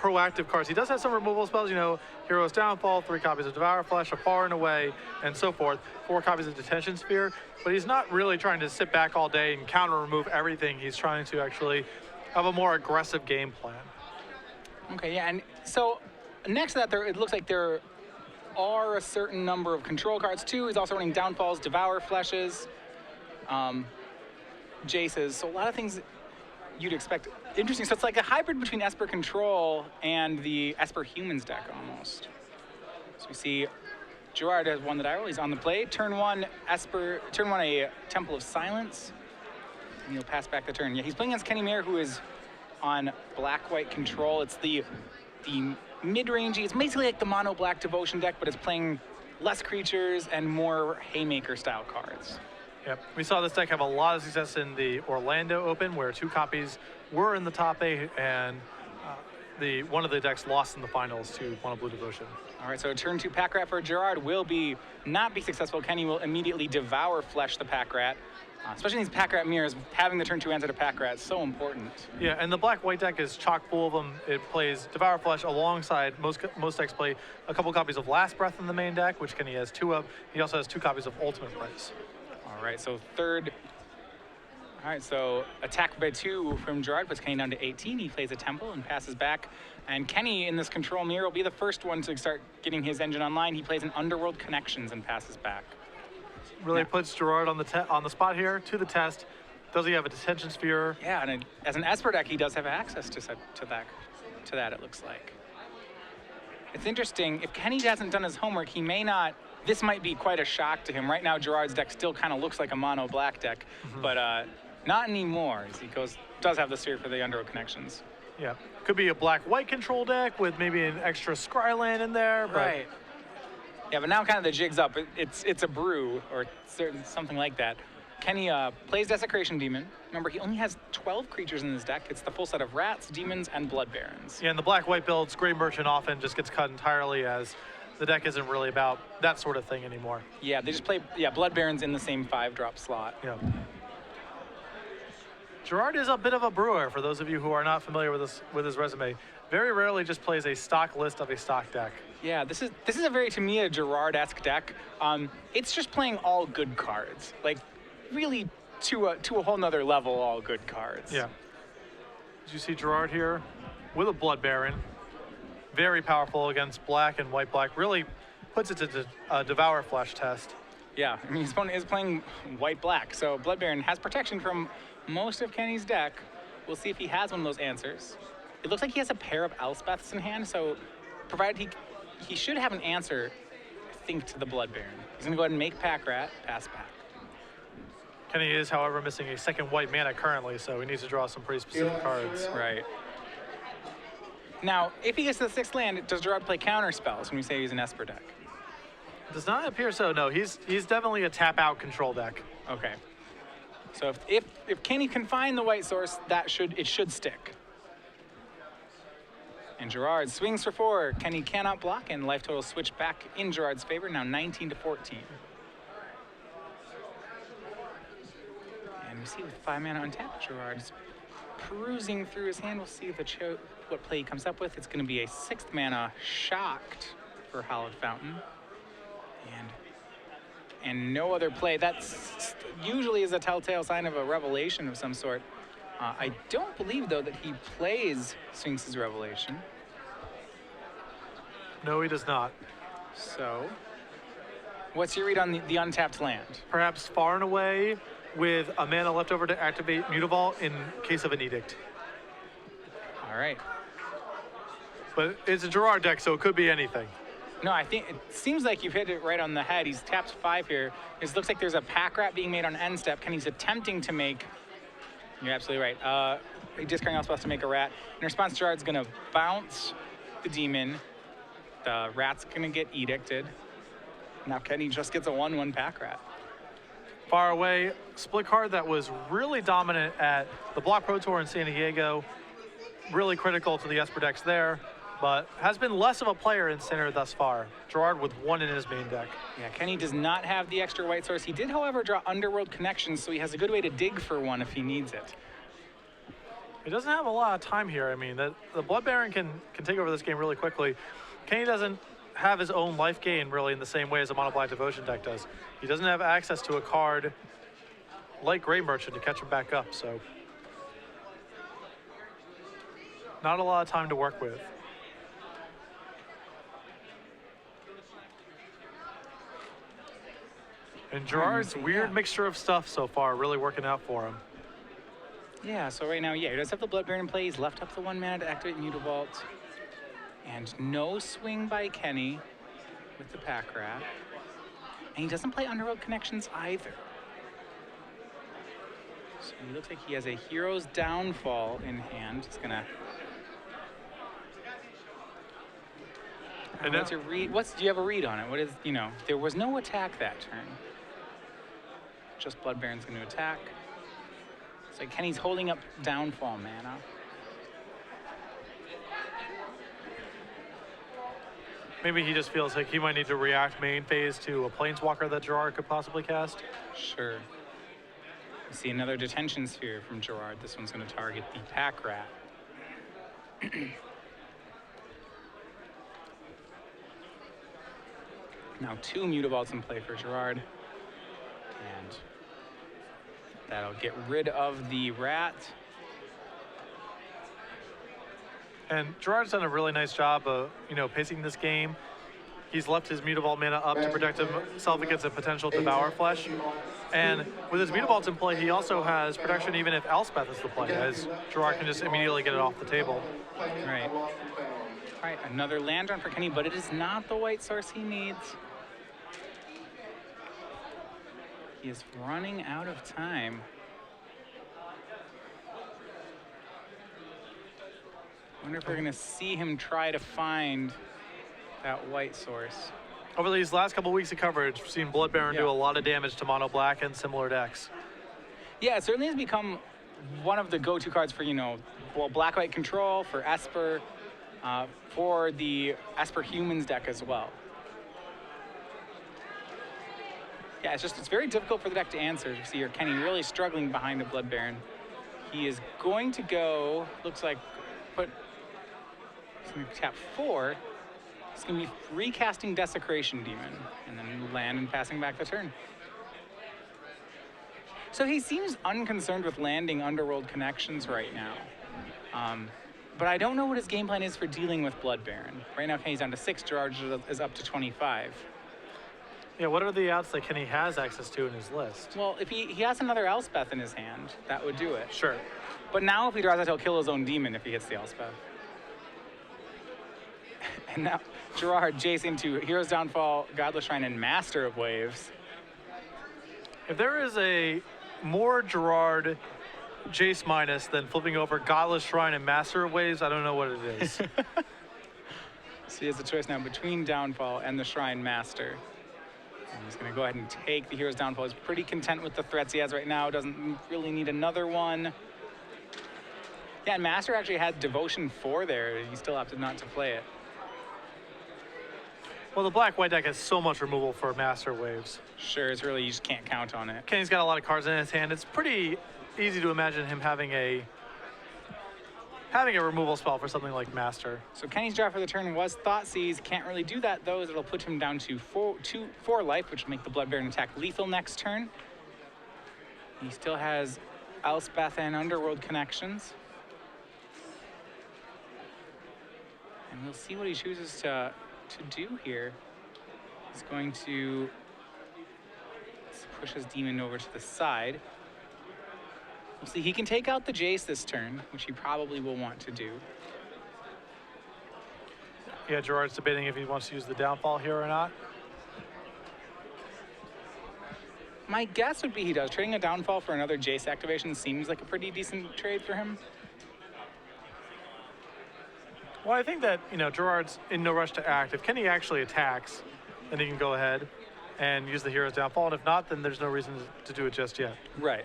proactive cards. He does have some removal spells, you know, Hero's Downfall, 3 copies of Devour Flesh, a Far and Away, and so forth, 4 copies of Detention Sphere, but he's not really trying to sit back all day and counter-remove everything. He's trying to actually have a more aggressive game plan. Okay, yeah, and so next to that, it looks like there are a certain number of control cards too. He's also running Downfalls, Devour Fleshes, Jaces, so a lot of things you'd expect. Interesting, so it's like a hybrid between Esper Control and the Esper Humans deck almost. So we see Gerard has one that I roll, he's on the play. Turn 1, a Temple of Silence, and he'll pass back the turn. Yeah, he's playing against Kenny Mayer, who is on black-white control. It's the mid-rangey, it's basically like the mono-black Devotion deck, but it's playing less creatures and more Haymaker-style cards. Yep, we saw this deck have a lot of success in the Orlando Open, where 2 copies were in the top 8, and one of the decks lost in the finals to Mono Blue Devotion. All right, so turn 2 Pack Rat for Gerard will not be successful. Kenny will immediately Devour Flesh the Pack Rat. Especially in these Pack Rat mirrors, having the turn 2 answer to Pack Rat is so important. Yeah, and the black-white deck is chock full of them. It plays Devour Flesh alongside, most decks play a couple copies of Last Breath in the main deck, which Kenny has 2 of. He also has 2 copies of Ultimate Price. All right, so attack by 2 from Gerard puts Kenny down to 18. He plays a Temple and passes back. And Kenny in this control mirror will be the first one to start getting his engine online. He plays an Underworld Connections and passes back. Really puts Gerard on the spot here to the test. Does he have a Detention Sphere? Yeah, and as an Esper deck, he does have access to that, it looks like. It's interesting, if Kenny hasn't done his homework, he may not, this might be quite a shock to him. Right now, Gerard's deck still kind of looks like a mono-black deck, but not anymore, as he does have the sphere for the Underworld Connections. Yeah, could be a black-white control deck with maybe an extra Scryland in there. But right. Yeah, but now kind of the jig's up. It's a brew or something like that. Kenny plays Desecration Demon. Remember, he only has 12 creatures in his deck. It's the full set of Rats, Demons, and Blood Barons. Yeah, and the black-white builds, Grey Merchant often just gets cut entirely, as the deck isn't really about that sort of thing anymore. Yeah, they just play Blood Barons in the same 5-drop slot. Yeah. Gerard is a bit of a brewer, for those of you who are not familiar with his resume. Very rarely just plays a stock list of a stock deck. Yeah, this is a very, to me, a Gerard-esque deck. It's just playing all good cards. Like, really to a whole nother level, all good cards. Yeah. Did you see Gerard here with a Blood Baron? Very powerful against black and white-black. Really puts it to a Devour Flesh test. Yeah, I mean, his opponent is playing white-black, so Blood Baron has protection from most of Kenny's deck. We'll see if he has one of those answers. It looks like he has a pair of Elspeths in hand, so provided he should have an answer, I think, to the Blood Baron. He's going to go ahead and make Pack Rat, pass back. Kenny is, however, missing a second white mana currently, so he needs to draw some pretty specific cards. Right. Now, if he gets to the 6th land, does Gerard play counter spells when we say he's an Esper deck? Does not appear so, no. He's definitely a tap-out control deck. Okay. So if Kenny can find the white source, it should stick. And Gerard swings for 4. Kenny cannot block, and life total switched back in Gerard's favor, now 19 to 14. And we see with 5 mana untapped, Gerard's perusing through his hand. We'll see what play he comes up with. It's going to be a 6th mana Shocked for Hallowed Fountain. And no other play. That's usually is a telltale sign of a revelation of some sort. I don't believe, though, that he plays Sphinx's Revelation. No, he does not. So, what's your read on the untapped land? Perhaps Far and Away with a mana left over to activate Mutavault in case of an Edict. All right. But it's a Gerard deck, so it could be anything. No, I think it seems like you've hit it right on the head. He's tapped 5 here. It looks like there's a Pack Rat being made on end step. Kenny's attempting to make, you're absolutely right, discarding Elspeth to make a rat. In response, Gerard's going to bounce the demon. The rat's going to get edicted. Now Kenny just gets a 1/1 Pack Rat. Far Away, split card that was really dominant at the Block Pro Tour in San Diego. Really critical to the Esper decks there, but has been less of a player in Center thus far. Gerard with 1 in his main deck. Yeah, Kenny does not have the extra white source. He did, however, draw Underworld Connections, so he has a good way to dig for 1 if he needs it. He doesn't have a lot of time here. I mean, the Blood Baron can take over this game really quickly. Kenny doesn't have his own life gain really in the same way as a Mono Black Devotion deck does. He doesn't have access to a card like Grey Merchant to catch him back up, so not a lot of time to work with. And Gerard's weird mixture of stuff so far really working out for him. Yeah, so right now, he does have the Blood Baron in play. He's left up the 1 mana to activate Mutavault. And no swing by Kenny with the Pack Rat. And he doesn't play Underworld Connections either. So he looks like he has a Hero's Downfall in hand. He's gonna... And what's your read? Do you have a read on it? What is, there was no attack that turn. Just Blood Baron's gonna attack. So Kenny's holding up Downfall mana. Maybe he just feels like he might need to react main phase to a Planeswalker that Gerard could possibly cast. Sure. We see another Detention Sphere from Gerard. This one's going to target the Pack Rat. Now 2 Mutavaults in play for Gerard. And that'll get rid of the Rat. And Gerard's done a really nice job of, pacing this game. He's left his Mutavault mana up to protect himself against a potential Devour Flesh. And with his Mutavaults in play, he also has protection even if Elspeth is the play, as Gerard can just immediately get it off the table. Right. All right, another land run for Kenny, but it is not the white source he needs. He is running out of time. I wonder if we're going to see him try to find that white source. Over these last couple weeks of coverage, we've seen Blood Baron do a lot of damage to Mono Black and similar decks. Yeah, it certainly has become one of the go-to cards for, Black-White control, for Esper, for the Esper Humans deck as well. Yeah, it's very difficult for the deck to answer. You see here, Kenny really struggling behind the Blood Baron. He is going to go, looks like, he's going to tap 4. He's going to be recasting Desecration Demon, and then land and passing back the turn. So he seems unconcerned with landing Underworld Connections right now. But I don't know what his game plan is for dealing with Blood Baron. Right now, Kenny's down to 6, Gerard is up to 25. Yeah, what are the outs that Kenny has access to in his list? Well, if he has another Elspeth in his hand, that would do it. Sure. But now if he draws that, he'll kill his own demon if he hits the Elspeth. And now Gerard, Jace into Hero's Downfall, Godless Shrine, and Master of Waves. If there is a more Gerard Jace minus than flipping over Godless Shrine and Master of Waves, I don't know what it is. So he has a choice now between Downfall and the Shrine Master. And he's going to go ahead and take the Hero's Downfall. He's pretty content with the threats he has right now. Doesn't really need another one. Yeah, and Master actually had Devotion 4 there. He still opted not to play it. Well, the Black-White deck has so much removal for Master Waves. Sure, it's really, you just can't count on it. Kenny's got a lot of cards in his hand. It's pretty easy to imagine him having a removal spell for something like Master. So Kenny's draw for the turn was Thoughtseize. Can't really do that, though, as it'll put him down to 4 life, which will make the Blood Baron attack lethal next turn. He still has Elspeth and Underworld Connections. And we'll see what he chooses to do here. He's going to push his demon over to the side. We'll see, he can take out the Jace this turn, which he probably will want to do. Yeah, Gerard's debating if he wants to use the Downfall here or not. My guess would be he does. Trading a Downfall for another Jace activation seems like a pretty decent trade for him. Well, I think that, Gerard's in no rush to act. If Kenny actually attacks, then he can go ahead and use the Hero's Downfall. And if not, then there's no reason to do it just yet. Right.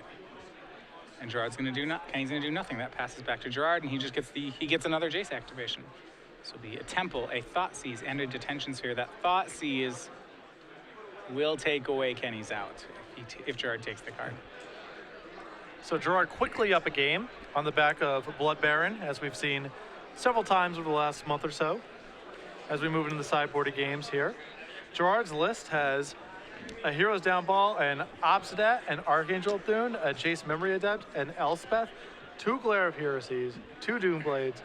And Gerard's going to do Kenny's going to do nothing. That passes back to Gerard, and he just gets he gets another Jace activation. So it'll be a Temple, a Thoughtseize, and a Detention Sphere. That Thoughtseize will take away Kenny's out if Gerard takes the card. So Gerard quickly up a game on the back of Blood Baron, as we've seen several times over the last month or so, as we move into the sideboarded games here. Gerard's list has a Hero's Downfall, an Obsidat, an Archangel Thune, a Jace Memory Adept, an Elspeth, 2 Glare of Heresies, 2 Doomblades,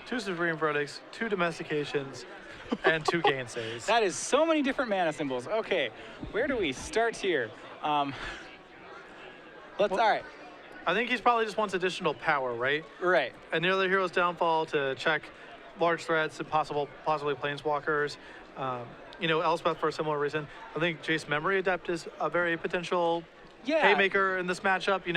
2 Supreme Verdicts, 2 Domestications, and 2 Gainsays. That is so many different mana symbols. Okay, where do we start here? All right. I think he's probably just wants additional power, right? Right. Another Hero's Downfall to check large threats and possibly Planeswalkers. Elspeth for a similar reason. I think Jace Memory Adept is a very potential haymaker in this matchup.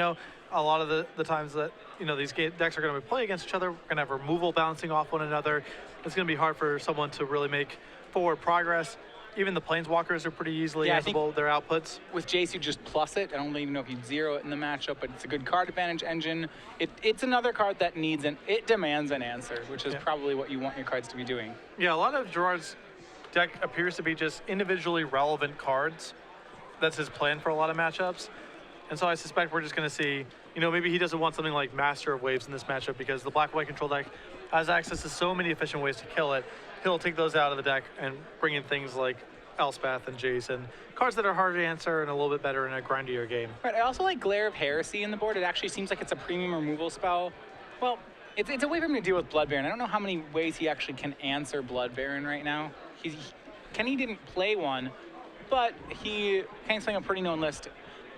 A lot of the times that, these decks are going to play against each other, we're going to have removal bouncing off one another. It's going to be hard for someone to really make forward progress. Even the Planeswalkers are pretty easily answerable, their outputs. With Jace, you just plus it. I don't even know if you'd zero it in the matchup, but it's a good card advantage engine. It's another card that it demands an answer, which is probably what you want your cards to be doing. Yeah, a lot of Gerard's deck appears to be just individually relevant cards. That's his plan for a lot of matchups. And so I suspect we're just going to see, maybe he doesn't want something like Master of Waves in this matchup because the black-white control deck has access to so many efficient ways to kill it. He'll take those out of the deck and bring in things like Elspeth and Jace and cards that are harder to answer and a little bit better in a grindier game. Right, I also like Glare of Heresy in the board. It actually seems like it's a premium removal spell. Well, it's a way for him to deal with Blood Baron. I don't know how many ways he actually can answer Blood Baron right now. Kenny didn't play one, but Kenny's playing a pretty known list.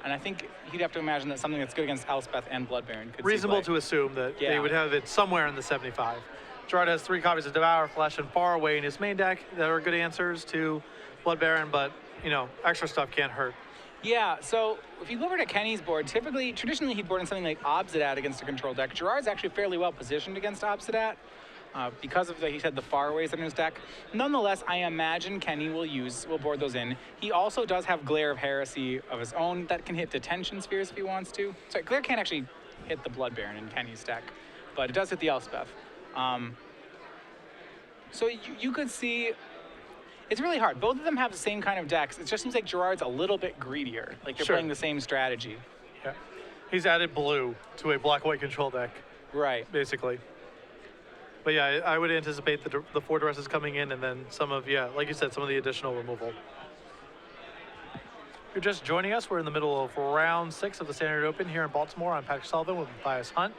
And I think he'd have to imagine that something that's good against Elspeth and Blood Baron could reasonable to assume that they would have it somewhere in the 75. Gerard has 3 copies of Devour, Flesh, and Far Away in his main deck that are good answers to Blood Baron, but, extra stuff can't hurt. Yeah, so if you go over to Kenny's board, traditionally he'd board in something like Obsidat against a control deck. Gerard's actually fairly well positioned against Obsidat because of he said the Faraways in his deck. Nonetheless, I imagine Kenny will board those in. He also does have Glare of Heresy of his own that can hit Detention Spheres if he wants to. Sorry, Glare can't actually hit the Blood Baron in Kenny's deck, but it does hit the Elspeth. So you could see, it's really hard. Both of them have the same kind of decks. It just seems like Gerard's a little bit greedier. Like they're playing the same strategy. Yeah. He's added blue to a black-white control deck. Right. Basically. But yeah, I would anticipate the 4 dresses coming in and then some of, like you said, some of the additional removal. If you're just joining us, we're in the middle of round 6 of the Standard Open here in Baltimore. I'm Patrick Sullivan with Matthias Hunt.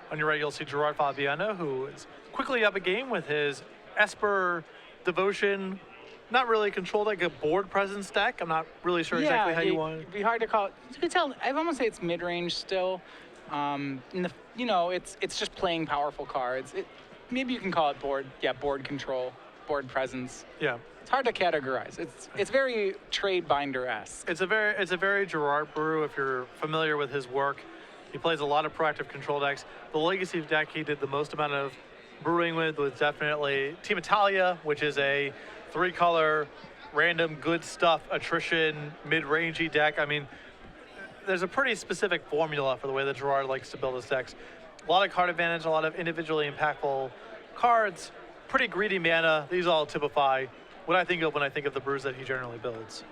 On your right, you'll see Gerard Fabiano, who is quickly up a game with his Esper Devotion, not really control deck, a board presence deck. I'm not really sure exactly how you want it. It'd be hard to call it. You can tell, I almost say it's mid-range still. It's just playing powerful cards. Maybe you can call it board control, board presence. Yeah. It's hard to categorize. It's very trade binder-esque. It's a very Gerard brew if you're familiar with his work. He plays a lot of proactive control decks. The legacy deck he did the most amount of brewing with was definitely Team Italia, which is a 3-color, random good stuff, attrition, mid-rangey deck. I mean, there's a pretty specific formula for the way that Gerard likes to build his decks. A lot of card advantage, a lot of individually impactful cards, pretty greedy mana. These all typify what I think of when I think of the brews that he generally builds.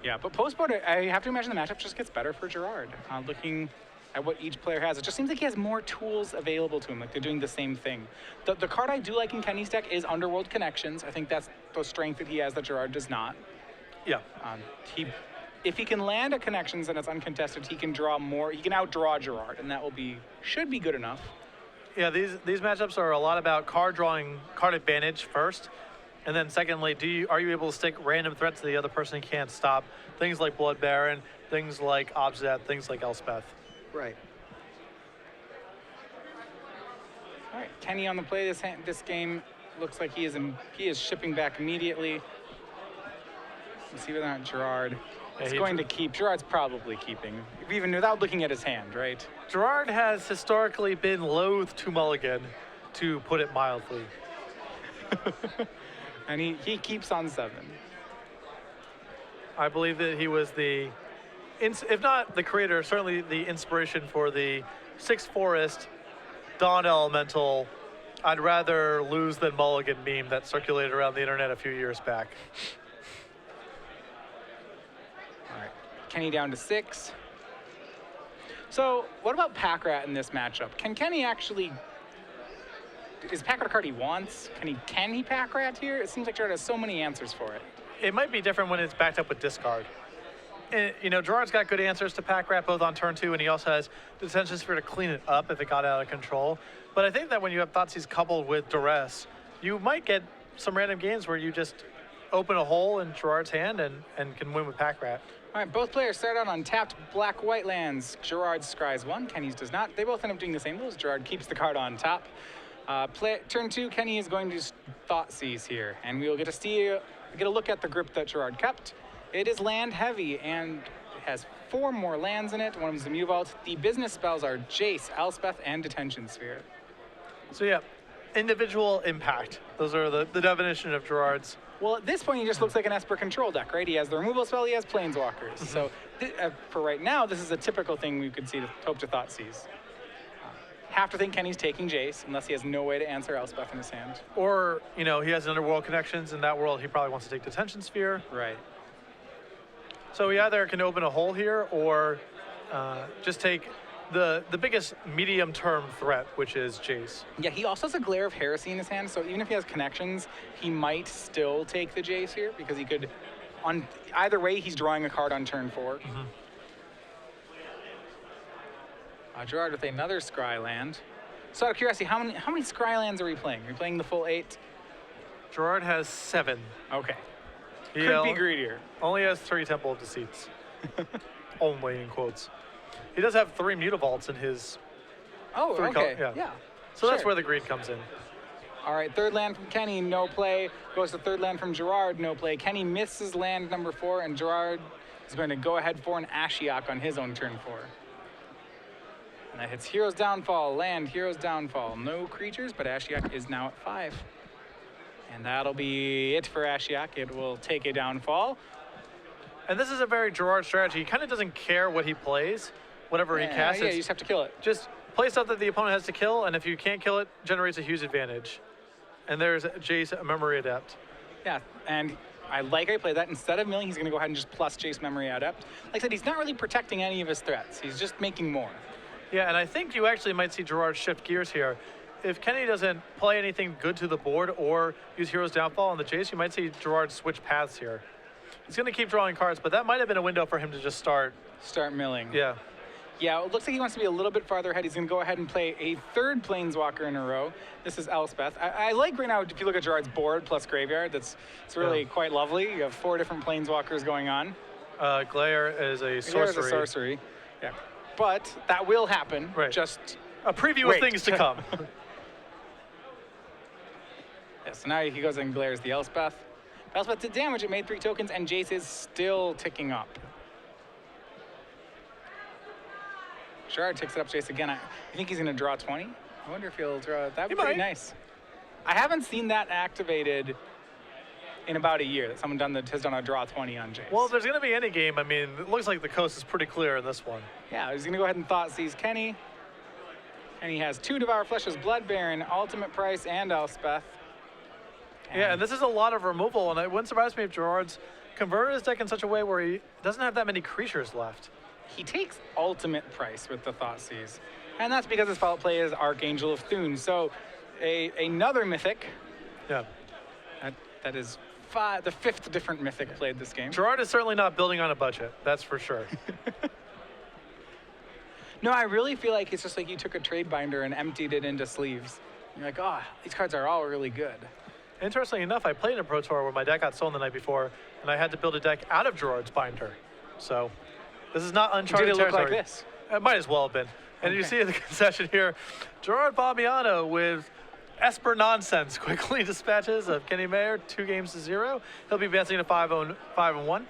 Yeah, but post-board, I have to imagine the matchup just gets better for Gerard. Looking at what each player has, it just seems like he has more tools available to him, like they're doing the same thing. The card I do like in Kenny's deck is Underworld Connections. I think that's the strength that he has that Gerard does not. Yeah. If he can land a Connections and it's uncontested, he can draw more. He can outdraw Gerard, and that should be good enough. Yeah, these matchups are a lot about card advantage first. And then secondly, are you able to stick random threats to the other person he can't stop? Things like Blood Baron, things like Obsidat, things like Elspeth. Right. All right, Kenny on the play this game. Looks like he is shipping back immediately. Let's see whether or not Gerard is going to keep. Gerard's probably keeping, even without looking at his hand, right? Gerard has historically been loath to mulligan, to put it mildly. And he keeps on 7. I believe that he was if not the creator, certainly the inspiration for the 6 Forest Dawn Elemental I'd rather lose than mulligan meme that circulated around the internet a few years back. All right, Kenny down to 6. So what about Pack Rat in this matchup? Can Kenny actually? Is Pack Rat a card he wants? Can he Pack Rat here? It seems like Gerard has so many answers for it. It might be different when it's backed up with discard. And, Gerard's got good answers to Pack Rat both on turn 2, and he also has the Detention Sphere to clean it up if it got out of control. But I think that when you have Thoughtseize coupled with Duress, you might get some random games where you just open a hole in Gerard's hand and can win with Pack Rat. All right, both players start out on tapped black-white lands. Gerard scries 1, Kenny's does not. They both end up doing the same rules. Gerard keeps the card on top. Turn 2, Kenny is going to Thoughtseize here, and we will get a look at the grip that Gerard kept. It is land heavy, and it has 4 more lands in it. One of them is the Mew Vault. The business spells are Jace, Elspeth, and Detention Sphere. So yeah, individual impact. Those are the definition of Gerard's. Well, at this point, he just looks like an Esper control deck, right? He has the removal spell, he has Planeswalkers. So for right now, this is a typical thing we could see to hope to Thoughtseize. Have to think Kenny's taking Jace, unless he has no way to answer Elspeth in his hand. Or, he has underworld connections. In that world, he probably wants to take Detention Sphere. Right. So he either can open a hole here or just take the biggest medium-term threat, which is Jace. Yeah, he also has a Glare of Heresy in his hand, so even if he has connections, he might still take the Jace here, because he could, on either way, he's drawing a card on turn 4. Gerard with another Scry land. So out of curiosity, how many Scry lands are we playing? Are we playing the full 8? Gerard has 7. Okay. He Could be greedier. Only has 3 Temple of Deceits. Only in quotes. He does have 3 Mutavaults in his. Oh, 3 okay. Yeah. So that's where the greed comes in. All right, third land from Kenny, no play. Goes to third land from Gerard, no play. Kenny misses land number 4, and Gerard is going to go ahead for an Ashiok on his own turn 4. And that hits Hero's Downfall, land, Hero's Downfall. No creatures, but Ashiok is now at 5. And that'll be it for Ashiok. It will take a downfall. And this is a very Gerard strategy. He kind of doesn't care what he plays, whatever he casts. Yeah, you just have to kill it. Just play stuff that the opponent has to kill, and if you can't kill it, generates a huge advantage. And there's Jace, Memory Adept. Yeah, and I played that. Instead of milling, he's going to go ahead and just plus Jace Memory Adept. Like I said, he's not really protecting any of his threats. He's just making more. Yeah, and I think you actually might see Gerard shift gears here. If Kenny doesn't play anything good to the board or use Hero's Downfall on the Jace, you might see Gerard switch paths here. He's going to keep drawing cards, but that might have been a window for him to just start milling. Yeah. Yeah, it looks like he wants to be a little bit farther ahead. He's going to go ahead and play a third Planeswalker in a row. This is Elspeth. I like right now, if you look at Gerard's board plus graveyard, it's really quite lovely. You have 4 different Planeswalkers going on. Glare is a sorcery. Glare is a sorcery. Yeah. But that will happen. Right. Just a preview of things to come. Yeah, so now he goes and glares the Elspeth. Elspeth did damage, it made 3 tokens, and Jace is still ticking up. Gerard ticks it up Jace again. I think he's going to draw 20. I wonder if he'll draw. That would be pretty nice. I haven't seen that activated in about a year, that someone has done a draw 20 on Jace. Well, if there's going to be any game, I mean, it looks like the coast is pretty clear in this one. Yeah, he's going to go ahead and Thoughtseize Kenny. And he has 2 Devour Fleshes, Blood Baron, Ultimate Price, and Elspeth. Yeah, and this is a lot of removal, and it wouldn't surprise me if Gerard's converted his deck in such a way where he doesn't have that many creatures left. He takes Ultimate Price with the Thoughtseize, and that's because his follow play is Archangel of Thune. So another mythic. Yeah. That is the 5th different mythic played this game. Gerard is certainly not building on a budget, that's for sure. No, I really feel like it's just like you took a trade binder and emptied it into sleeves. You're like, oh, these cards are all really good. Interestingly enough, I played in a Pro Tour where my deck got stolen the night before, and I had to build a deck out of Gerard's binder. So this is not uncharted territory. Did it look like this? It might as well have been. And you see in the concession here, Gerard Fabiano with Esper Nonsense quickly dispatches of Kenny Mayer 2-0. He'll be advancing to 5-1.